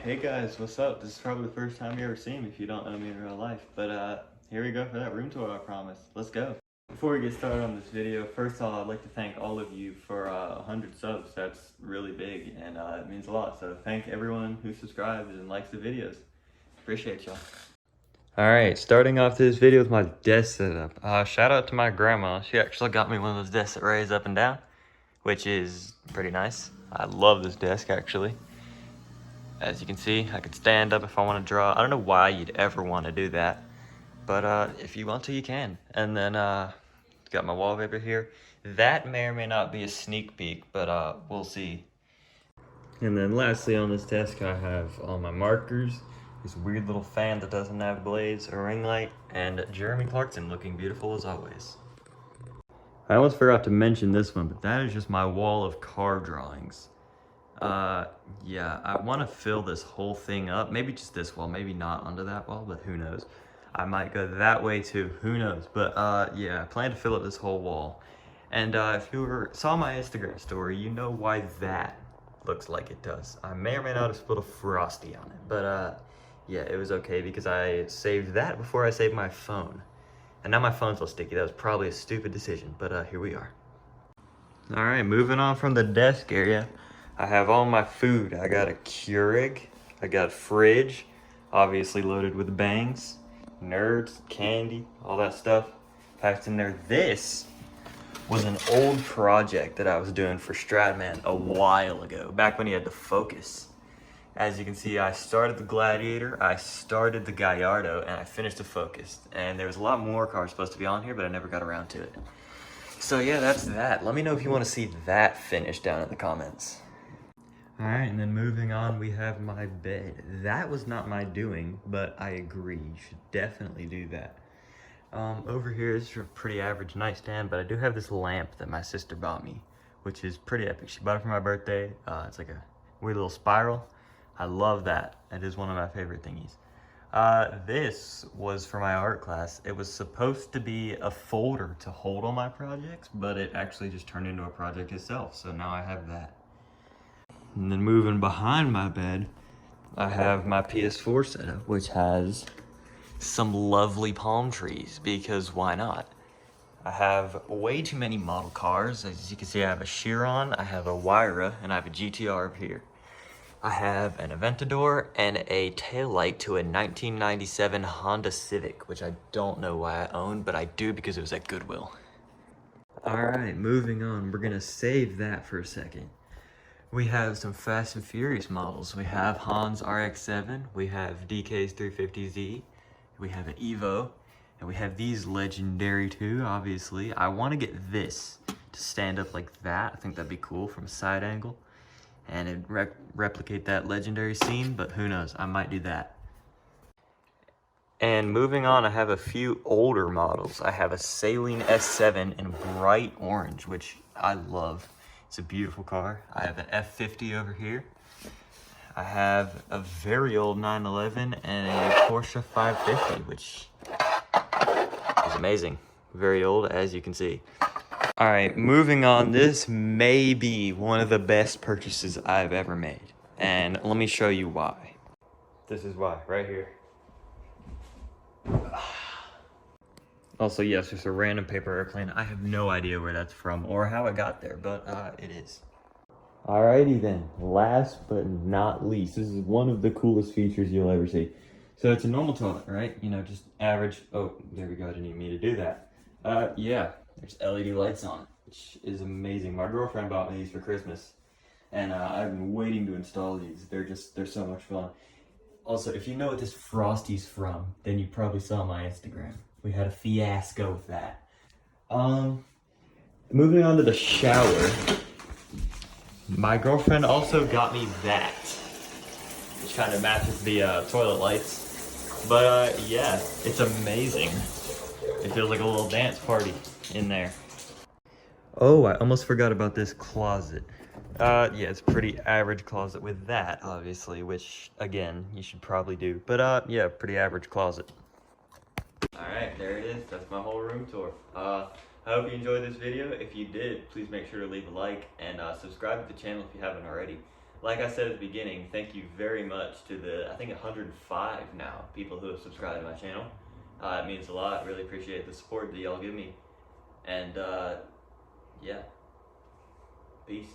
Hey guys, what's up? This is probably the first time you ever see me if you don't know me in real life, but here we go for that room tour I promised. Let's go. Before we get started on this video, first of all, I'd like to thank all of you for 100 subs. That's really big and it means a lot. So thank everyone who subscribes and likes the videos. Appreciate y'all. Alright, starting off this video with my desk setup. Shout out to my grandma. She actually got me one of those desks that raise up and down, which is pretty nice. I love this desk actually. As you can see, I could stand up if I want to draw. I don't know why you'd ever want to do that, but if you want to, you can. And then got my wallpaper here. That may or may not be a sneak peek, but we'll see. And then lastly on this desk, I have all my markers, this weird little fan that doesn't have blades, a ring light, and Jeremy Clarkson looking beautiful as always. I almost forgot to mention this one, but that is just my wall of car drawings. Yeah, I want to fill this whole thing up. Maybe just this wall, maybe not under that wall, but who knows. I might go that way too, who knows. But yeah, I plan to fill up this whole wall. And if you ever saw my Instagram story, you know why that looks like it does. I may or may not have spilled a Frosty on it, but yeah, it was okay because I saved that before I saved my phone. And now my phone's all sticky. That was probably a stupid decision, but here we are. All right, moving on from the desk area. I have all my food. I got a Keurig, I got a fridge, obviously loaded with bangs, nerds, candy, all that stuff packed in there. This was an old project that I was doing for Stratman a while ago, back when he had the Focus. As you can see, I started the Gladiator, I started the Gallardo, and I finished the Focus. And there was a lot more cars supposed to be on here, but I never got around to it. So yeah, that's that. Let me know if you want to see that finished down in the comments. Alright, and then moving on, we have my bed. That was not my doing, but I agree. You should definitely do that. Over here is a pretty average nightstand, but I do have this lamp that my sister bought me, which is pretty epic. She bought it for my birthday. It's like a weird little spiral. I love that. It is one of my favorite thingies. This was for my art class. It was supposed to be a folder to hold all my projects, but it actually just turned into a project itself, so now I have that. And then moving behind my bed, I have my PS4 setup, which has some lovely palm trees, because why not? I have way too many model cars. As you can see, I have a Chiron, I have a Wyra, and I have a GTR up here. I have an Aventador and a taillight to a 1997 Honda Civic, which I don't know why I own, but I do because it was at Goodwill. All right, moving on. We're gonna save that for a second. We have some Fast and Furious models. We have Han's RX-7, we have DK's 350Z, we have an Evo, and we have these legendary too, obviously. I want to get this to stand up like that. I think that'd be cool from a side angle. And it'd replicate that legendary scene, but who knows, I might do that. And moving on, I have a few older models. I have a Saline S7 in bright orange, which I love. It's a beautiful car. I have an F50 over here. I have a very old 911 and a Porsche 550, which is amazing. Very old, as you can see. All right, moving on. This may be one of the best purchases I've ever made. And let me show you why. This is why, right here. Also, yes, just a random paper airplane. I have no idea where that's from or how it got there, but it is. Alrighty then, last but not least, this is one of the coolest features you'll ever see. So it's a normal toilet, right? You know, just average. Oh, there we go, I didn't need me to do that. Yeah, there's LED lights on it, which is amazing. My girlfriend bought me these for Christmas, and I've been waiting to install these. They're so much fun. Also, if you know what this Frosty's from, then you probably saw my Instagram. We had a fiasco with that. Moving on to the shower. My girlfriend also got me that, which kind of matches the toilet lights. But yeah, it's amazing. It feels like a little dance party in there. Oh, I almost forgot about this closet. Yeah, it's a pretty average closet with that, obviously, which, again, you should probably do. But yeah, pretty average closet. Alright, there it is. That's my whole room tour. I hope you enjoyed this video. If you did, please make sure to leave a like and subscribe to the channel if you haven't already. like I said at the beginning, thank you very much to the, I think 105 now, people who have subscribed to my channel. It means a lot. Really appreciate the support that y'all give me. And yeah, peace.